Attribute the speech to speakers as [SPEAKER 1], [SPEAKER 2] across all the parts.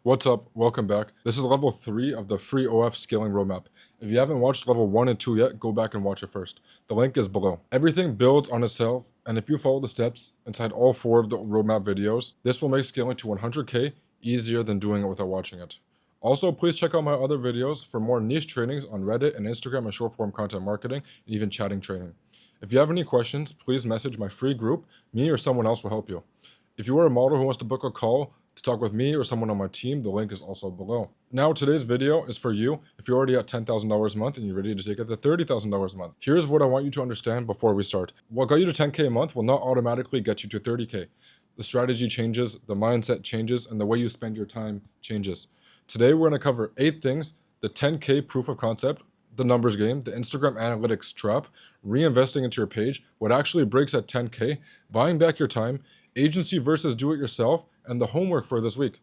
[SPEAKER 1] What's up? Welcome back. This is level 3 of the free OF Scaling Roadmap. If you haven't watched level 1 and 2 yet, go back and watch it first. The link is below. Everything builds on itself, and if you follow the steps inside all 4 of the roadmap videos, this will make scaling to 100K easier than doing it without watching it. Also, please check out my other videos for more niche trainings on Reddit and Instagram and short form content marketing and even chatting training. If you have any questions, please message my free group. Me or someone else will help you. If you are a model who wants to book a call to talk with me or someone on my team, the link is also below. Now, today's video is for you if you're already at $10,000 a month and you're ready to take it to $30,000 a month. Here's what I want you to understand before we start. What got you to 10K a month will not automatically get you to 30K. The strategy changes, the mindset changes, and the way you spend your time changes. Today, we're going to cover 8 things: the 10K proof of concept, the numbers game, the Instagram analytics trap, reinvesting into your page, what actually breaks at 10K, buying back your time, agency versus do-it-yourself, and the homework for this week.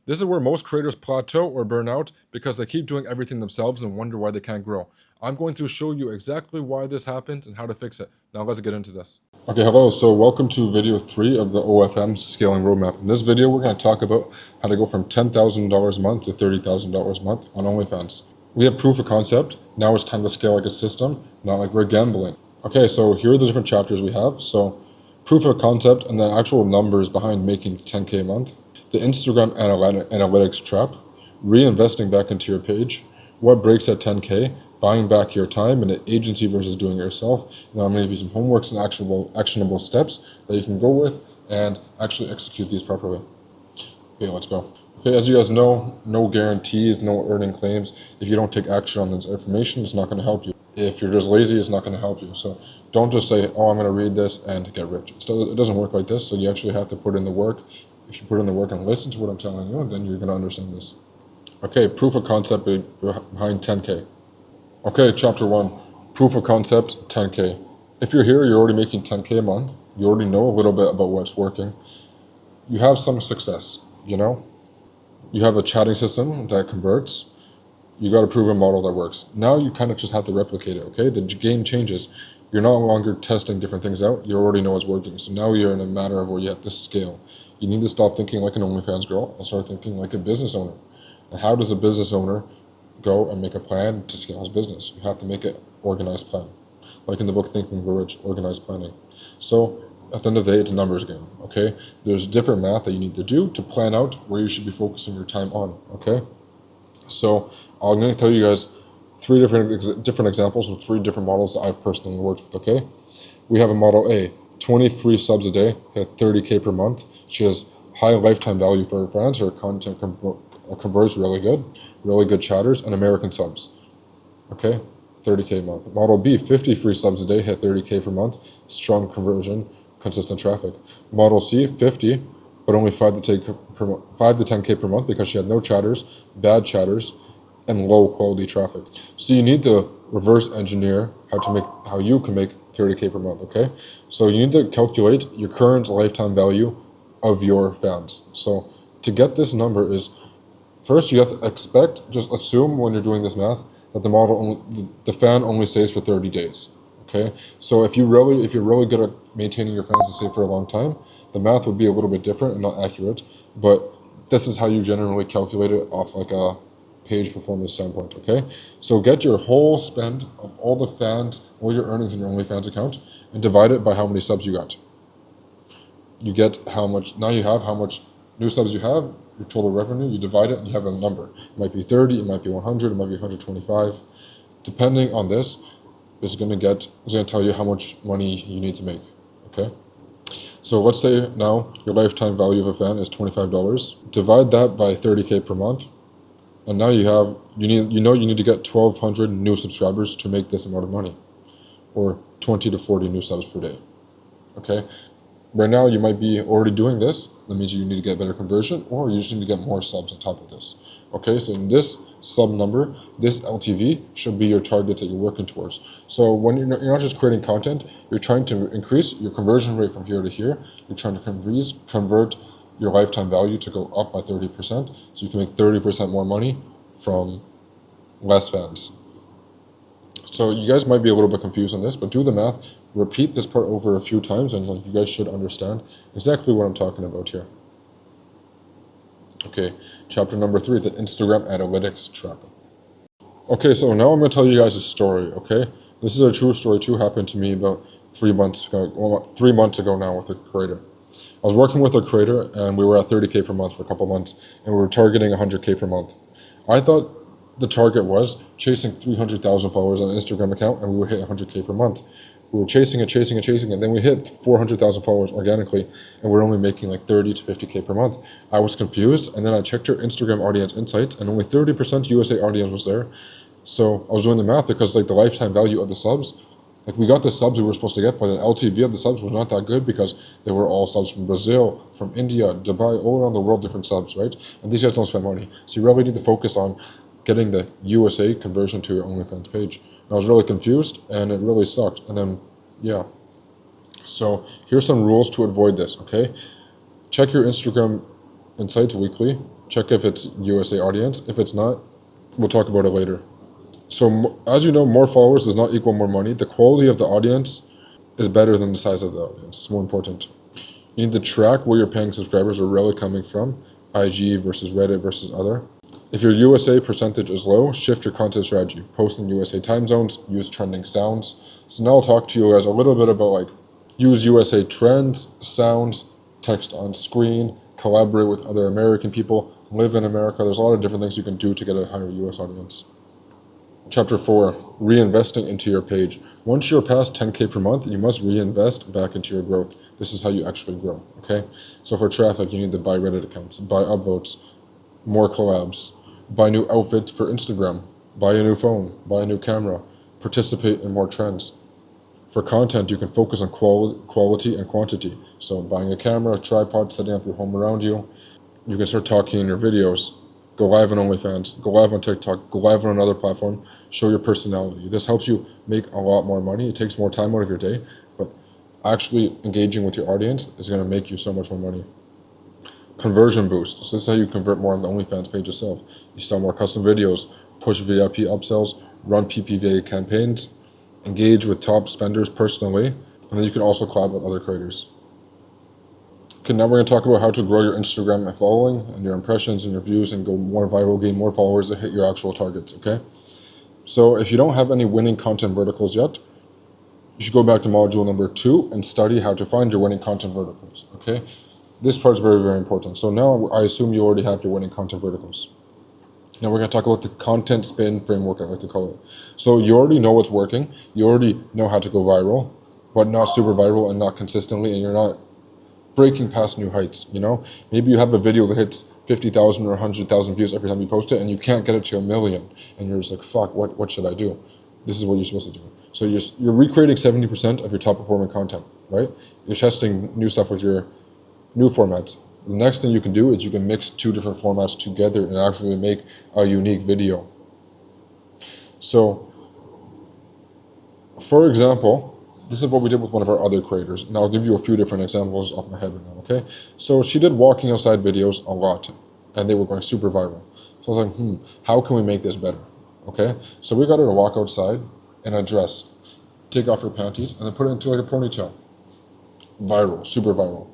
[SPEAKER 1] This is where most creators plateau or burn out because they keep doing everything themselves and wonder why they can't grow. I'm going to show you exactly why this happens and how to fix it. Now let's get into this. Okay, hello. So welcome to video 3 of the OFM Scaling Roadmap. In this video, we're going to talk about how to go from $10,000 a month to $30,000 a month on OnlyFans. We have proof of concept. Now it's time to scale like a system, not like we're gambling. Okay, so here are the different chapters we have. So proof of concept and the actual numbers behind making 10K a month, the Instagram analytics trap, reinvesting back into your page, what breaks at 10K, buying back your time, and an agency versus doing it yourself. Now I'm going to give you some homeworks and actionable steps that you can go with and actually execute these properly. Okay, let's go. Okay, as you guys know, no guarantees, no earning claims. If you don't take action on this information, it's not going to help you. If you're just lazy, it's not going to help you. So don't just say, oh, I'm going to read this and get rich. It doesn't work like this. So you actually have to put in the work. If you put in the work and listen to what I'm telling you, then you're going to understand this. Okay, proof of concept behind 10K. Okay, chapter 1, proof of concept, 10K. If you're here, you're already making 10K a month. You already know a little bit about what's working. You have some success, you know? You have a chatting system that converts. You got a proven model that works. Now you kind of just have to replicate it, okay? The game changes. You're no longer testing different things out. You already know what's working. So now you're in a matter of where you have to scale. You need to stop thinking like an OnlyFans girl and start thinking like a business owner. And how does a business owner go and make a plan to scale his business? You have to make an organized plan. Like in the book Think and Grow Rich, organized planning. So at the end of the day, it's a numbers game, okay? There's different math that you need to do to plan out where you should be focusing your time on, okay? So I'm going to tell you guys 3 different examples of 3 different models that I've personally worked with, okay? We have a model A, 20 free subs a day at 30K per month. She has high lifetime value for her fans. Her content converts really good chatters, and American subs, okay? 30K a month. Model B, 50 free subs a day, hit 30K per month, strong conversion, consistent traffic. Model C, 50, but only 5 to 10K per month because she had no chatters, bad chatters, and low quality traffic. So you need to reverse engineer how you can make 30K per month, okay? So you need to calculate your current lifetime value of your fans. So to get this number is, first you have to just assume when you're doing this math that the fan only stays for 30 days. Okay, so if you're really good at maintaining your fans to stay for a long time, the math would be a little bit different and not accurate. But this is how you generally calculate it off like a page performance standpoint. Okay, so get your whole spend of all the fans, all your earnings in your OnlyFans account, and divide it by how many subs you got. You get how much. Now you have how much new subs you have, your total revenue. You divide it, and you have a number. It might be 30, it might be 100, it might be 125. Depending on this, it's going to tell you how much money you need to make, okay? So let's say now your lifetime value of a fan is $25. Divide that by 30K per month, and now you need to get 1,200 new subscribers to make this amount of money, or 20 to 40 new subs per day, okay? Right now you might be already doing this. That means you need to get better conversion, or you just need to get more subs on top of this. Okay, so in this sub number, this LTV should be your target that you're working towards. So when you're not just creating content, you're trying to increase your conversion rate from here to here. You're trying to convert your lifetime value to go up by 30%, so you can make 30% more money from less fans. So you guys might be a little bit confused on this, but do the math, repeat this part over a few times, and you guys should understand exactly what I'm talking about here. Okay, chapter number 3, the Instagram analytics trap. Okay, so now I'm going to tell you guys a story, okay? This is a true story too, happened to me about 3 months ago, well, 3 months ago now with a creator. I was working with a creator and we were at 30K per month for a couple months and we were targeting 100K per month. I thought the target was chasing 300,000 followers on an Instagram account and we would hit 100K per month. We were chasing it, then we hit 400,000 followers organically, and we're only making like 30 to 50K per month. I was confused, and then I checked her Instagram audience insights, and only 30% USA audience was there. So I was doing the math because like the lifetime value of the subs, like we got the subs we were supposed to get, but the LTV of the subs was not that good because they were all subs from Brazil, from India, Dubai, all around the world, different subs, right? And these guys don't spend money. So you really need to focus on getting the USA conversion to your OnlyFans page. And I was really confused and it really sucked. And then, yeah. So here's some rules to avoid this, okay? Check your Instagram insights weekly. Check if it's USA audience. If it's not, we'll talk about it later. So as you know, more followers does not equal more money. The quality of the audience is better than the size of the audience. It's more important. You need to track where your paying subscribers are really coming from, IG versus Reddit versus other. If your USA percentage is low, shift your content strategy. Post in USA time zones, use trending sounds. So now I'll talk to you guys a little bit about like use USA trends, sounds, text on screen, collaborate with other American people, live in America. There's a lot of different things you can do to get a higher US audience. Chapter 4, reinvesting into your page. Once you're past 10K per month, you must reinvest back into your growth. This is how you actually grow, okay? So for traffic, you need to buy Reddit accounts, buy upvotes, more collabs, buy new outfits for Instagram, buy a new phone, buy a new camera, participate in more trends. For content, you can focus on quality and quantity. So buying a camera, a tripod, setting up your home around you. You can start talking in your videos. Go live on OnlyFans, go live on TikTok, go live on another platform, show your personality. This helps you make a lot more money. It takes more time out of your day, but actually engaging with your audience is going to make you so much more money. Conversion boost. So this is how you convert more on the OnlyFans page itself. You sell more custom videos, push VIP upsells, run PPV campaigns, engage with top spenders personally, and then you can also collab with other creators. Okay, now we're going to talk about how to grow your Instagram following and your impressions and your views and go more viral, gain more followers and hit your actual targets, okay? So if you don't have any winning content verticals yet, you should go back to module number 2 and study how to find your winning content verticals, okay? This part is very, very important. So now I assume you already have your winning content verticals. Now we're going to talk about the content spin framework, I like to call it. So you already know what's working. You already know how to go viral, but not super viral and not consistently, and you're not breaking past new heights, you know? Maybe you have a video that hits 50,000 or 100,000 views every time you post it and you can't get it to 1 million. And you're just like, fuck, what should I do? This is what you're supposed to do. So you're recreating 70% of your top performing content, right? You're testing new stuff with your new formats. The next thing you can do is you can mix 2 different formats together and actually make a unique video. So, for example, this is what we did with one of our other creators, and I'll give you a few different examples off my head right now, okay? So she did walking outside videos a lot, and they were going super viral. So I was like, how can we make this better, okay? So we got her to walk outside in a dress, take off her panties, and then put it into like a ponytail. Viral, super viral.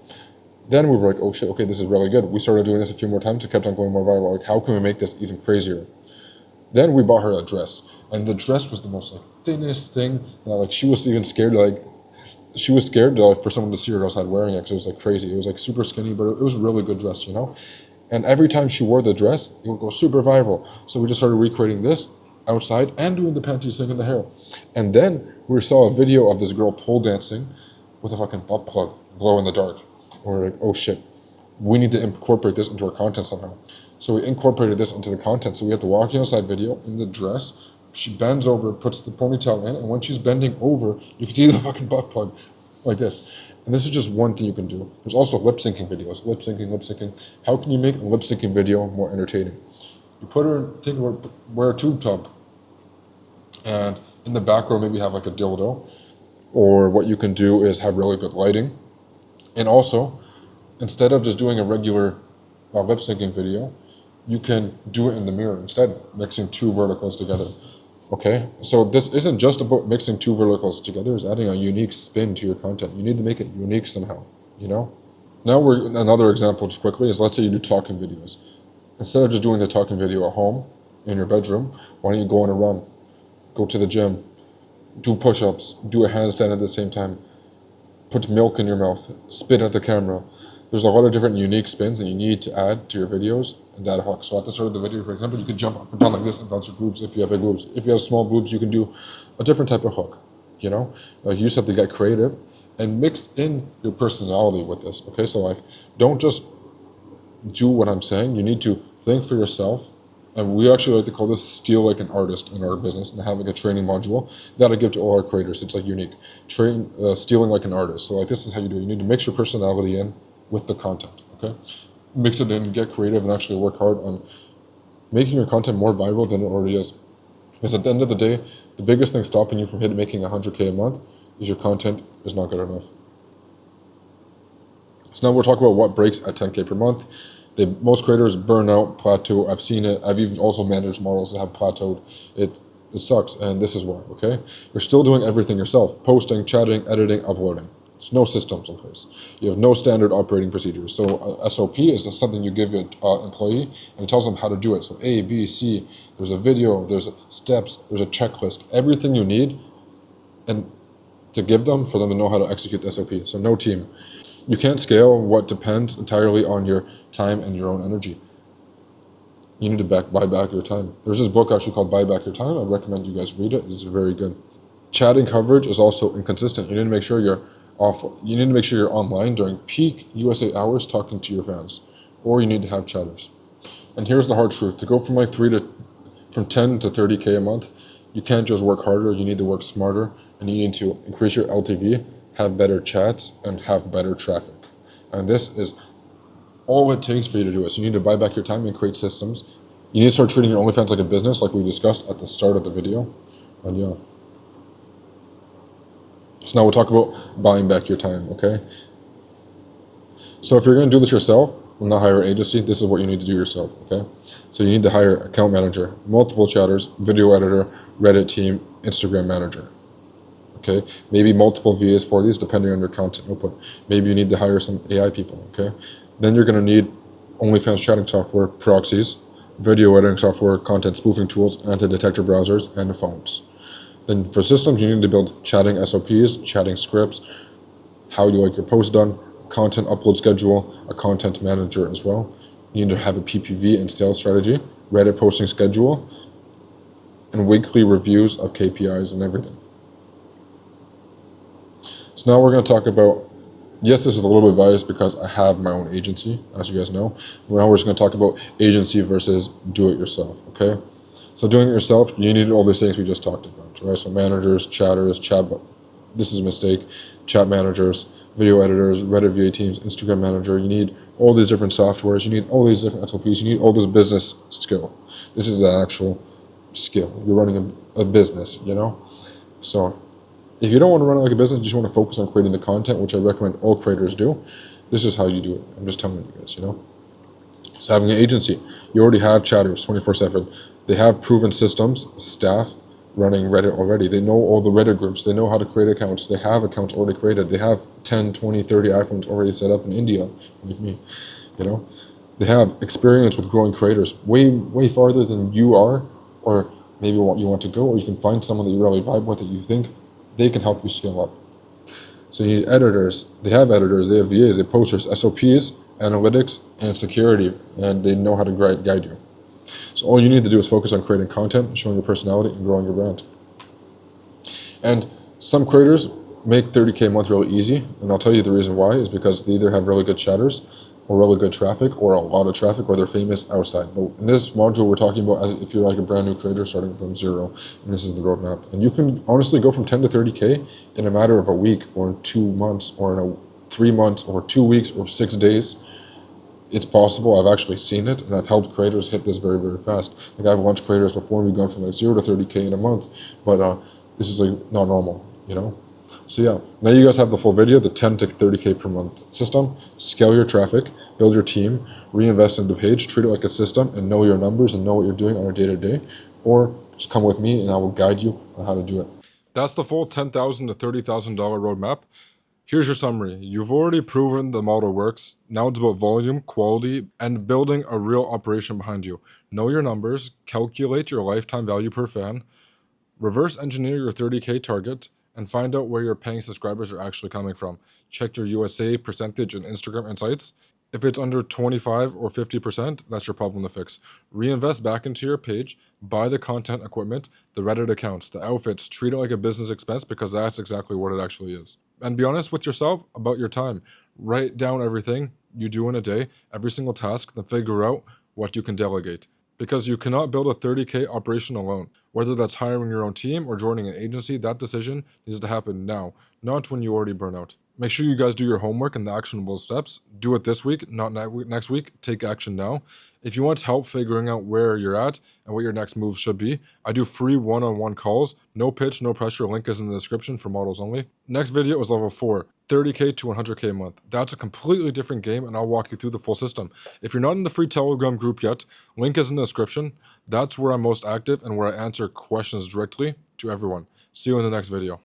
[SPEAKER 1] Then we were like, oh shit, okay, this is really good. We started doing this a few more times, it kept on going more viral. Like, how can we make this even crazier? Then we bought her a dress, and the dress was the most like thinnest thing. That, like she was even scared, for someone to see her outside wearing it because it was like crazy. It was like super skinny, but it was a really good dress, you know. And every time she wore the dress, it would go super viral. So we just started recreating this outside and doing the panties thing in the hair. And then we saw a video of this girl pole dancing with a fucking butt plug, glow in the dark. We're like, oh shit, we need to incorporate this into our content somehow. So we incorporated this into the content. So we had the walking outside video in the dress. She bends over, puts the ponytail in, and when she's bending over, you can see the fucking butt plug like this. And this is just one thing you can do. There's also lip syncing videos. Lip syncing. How can you make a lip syncing video more entertaining? You put her, wear a tube top, and in the background maybe have like a dildo. Or what you can do is have really good lighting. And also, instead of just doing a regular lip syncing video, you can do it in the mirror instead, mixing 2 verticals together. Okay, so this isn't just about mixing 2 verticals together, it's adding a unique spin to your content. You need to make it unique somehow, you know? Now another example just quickly is, let's say you do talking videos. Instead of just doing the talking video at home, in your bedroom, why don't you go on a run, go to the gym, do push-ups, do a handstand at the same time, put milk in your mouth, spit at the camera. There's a lot of different unique spins that you need to add to your videos and add a hook. So at the start of the video, for example, you could jump up and down like this and bounce your boobs if you have big boobs. If you have small boobs, you can do a different type of hook, you know? Like you just have to get creative and mix in your personality with this, okay? So like, don't just do what I'm saying. You need to think for yourself. And we actually like to call this steal like an artist in our business and have like a training module that I give to all our creators. It's like unique. Stealing like an artist. So like this is how you do it. You need to mix your personality in with the content, okay? Mix it in, get creative, and actually work hard on making your content more viral than it already is. Because at the end of the day, the biggest thing stopping you from making 100K a month is your content is not good enough. So now we'll talk about what breaks at 10K per month. Most creators burn out, plateau. I've seen it. I've even also managed models that have plateaued. It sucks, and this is why, okay? You're still doing everything yourself. Posting, chatting, editing, uploading. There's no systems in place. You have no standard operating procedures. So SOP is something you give an employee, and it tells them how to do it. So A, B, C, there's a video, there's steps, there's a checklist. Everything you need and to give them for them to know how to execute the SOP. So no team. You can't scale what depends entirely on your time and your own energy. You need to buy back your time. There's this book actually called Buy Back Your Time. I'd recommend you guys read it. It's very good. Chatting coverage is also inconsistent. You need to make sure you're online during peak USA hours talking to your fans, or you need to have chatters. And here's the hard truth: to go from 10 to 30K a month, you can't just work harder. You need to work smarter, and you need to increase your LTV, have better chats, and have better traffic. And this is all it takes for you to do it. So you need to buy back your time and create systems. You need to start treating your OnlyFans like a business, like we discussed at the start of the video. And yeah. So now we'll talk about buying back your time, okay? So if you're going to do this yourself, not hire an agency, this is what you need to do yourself, okay? So you need to hire account manager, multiple chatters, video editor, Reddit team, Instagram manager, okay? Maybe multiple VAs for these depending on your content output. Maybe you need to hire some AI people, okay? Then you're going to need OnlyFans chatting software, proxies, video editing software, content spoofing tools, anti-detector browsers, and phones. Then for systems, you need to build chatting SOPs, chatting scripts, how you like your post done, content upload schedule, a content manager as well. You need to have a PPV and sales strategy, Reddit posting schedule, and weekly reviews of KPIs and everything. So now we're going to talk about, yes, this is a little bit biased because I have my own agency, as you guys know. Now we're just going to talk about agency versus do it yourself, okay? So doing it yourself, you need all these things we just talked about, right? So managers, chatters, this is a mistake, chat managers, video editors, Reddit VA teams, Instagram manager. You need all these different softwares. You need all these different SOPs. You need all this business skill. This is an actual skill. You're running a business, you know? So if you don't want to run it like a business, you just want to focus on creating the content, which I recommend all creators do. This is how you do it. I'm just telling you guys, you know? So having an agency, you already have chatters 24/7. They have proven systems, staff running Reddit already. They know all the Reddit groups. They know how to create accounts. They have accounts already created. They have 10, 20, 30 iPhones already set up in India, like me, you know? They have experience with growing creators way farther than you are, or maybe what you want to go, or you can find someone that you really vibe with that you think they can help you scale up. So you need editors. They have editors. They have VAs. They have posters, SOPs, analytics, and security, and they know how to guide you. So all you need to do is focus on creating content, showing your personality, and growing your brand. And some creators make 30K a month really easy, and I'll tell you the reason why is because they either have really good chatters, or really good traffic, or a lot of traffic, or they're famous outside. But in this module, we're talking about if you're like a brand new creator starting from zero, and this is the roadmap. And you can honestly go from 10 to 30K in a matter of a week, or in 2 months, or in 3 months, or 2 weeks, or 6 days. It's possible. I've actually seen it, and I've helped creators hit this very, very fast. Like I've launched creators before, and we've gone from like 0 to 30K in a month, but this is like not normal, you know? So yeah, now you guys have the full video, the 10 to 30K per month system. Scale your traffic, build your team, reinvest in the page, treat it like a system, and know your numbers and know what you're doing on a day-to-day. Or just come with me and I will guide you on how to do it. That's the full $10,000 to $30,000 roadmap. Here's your summary. You've already proven the model works. Now it's about volume, quality, and building a real operation behind you. Know your numbers, calculate your lifetime value per fan, reverse engineer your 30K target, and find out where your paying subscribers are actually coming from. Check your USA percentage and Instagram insights. If it's under 25 or 50%, that's your problem to fix. Reinvest back into your page, buy the content equipment, the Reddit accounts, the outfits, treat it like a business expense because that's exactly what it actually is. And be honest with yourself about your time. Write down everything you do in a day, every single task, then figure out what you can delegate. Because you cannot build a 30K operation alone. Whether that's hiring your own team or joining an agency, that decision needs to happen now, not when you already burn out. Make sure you guys do your homework and the actionable steps. Do it this week, not next week. Take action now. If you want help figuring out where you're at and what your next move should be, I do free one-on-one calls. No pitch, no pressure. Link is in the description for models only. Next video is level 4, 30K to 100K a month. That's a completely different game, and I'll walk you through the full system. If you're not in the free Telegram group yet, link is in the description. That's where I'm most active and where I answer questions directly to everyone. See you in the next video.